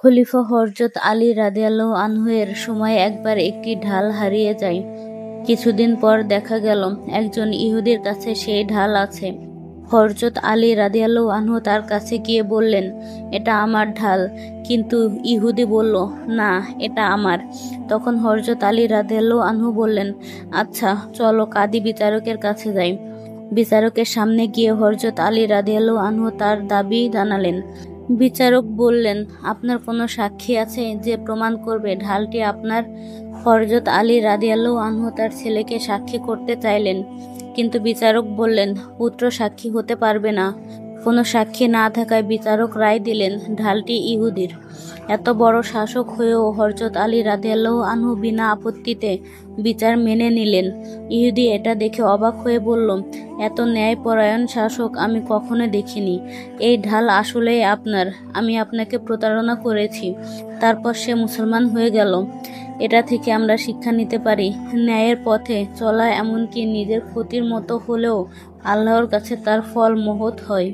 খলিফা হযরত আলী রাদিয়াল্লাহু আনহু এর সময় একবার একটি ঢাল হারিয়ে যায়। কিছুদিন পর দেখা গেল একজন ইহুদির কাছে সেই ঢাল আছে। হযরত আলী রাদিয়াল্লাহু আনহু তার কাছে গিয়ে বললেন, এটা আমার ঢাল। কিন্তু ইহুদি বলল, না, এটা আমার। তখন হযরত আলী রাদিয়াল্লাহু আনহু বললেন, আচ্ছা চলো কাদী বিচারকের কাছে যাই। বিচারকের সামনে গিয়ে হযরত আলী রাদিয়াল্লাহু আনহু তার দাবি জানালেন। বিচারক বললেন, আপনার কোনো সাক্ষী আছে যে প্রমাণ করবে ঢালটি আপনার? হযরত আলী রাদিয়াল্লাহু আনহু তার ছেলেকে সাক্ষী করতে চাইলেন, কিন্তু বিচারক বললেন, পুত্র সাক্ষী হতে পারবে না। কোনো সাক্ষী না থাকায় বিচারক রায় দিলেন ঢালটি ইহুদির। এত বড় শাসক হয়েও হযরত আলী রাদিয়াল্লাহু আনহু বিনা আপত্তিতে বিচার মেনে নিলেন। ইহুদি এটা দেখে অবাক হয়ে বলল, এত ন্যায়পরায়ণ শাসক আমি কখনো দেখিনি। এই ঢাল আসলেই আপনার। আমি আপনাকে প্রতারণা করেছি। তারপর সে মুসলমান হয়ে গেল। এটা থেকে আমরা শিক্ষা নিতে পারি, ন্যায়ের পথে চলা এমনকি নিজের ক্ষতির মতো হলেও আল্লাহর কাছে তার ফল মহৎ হয়।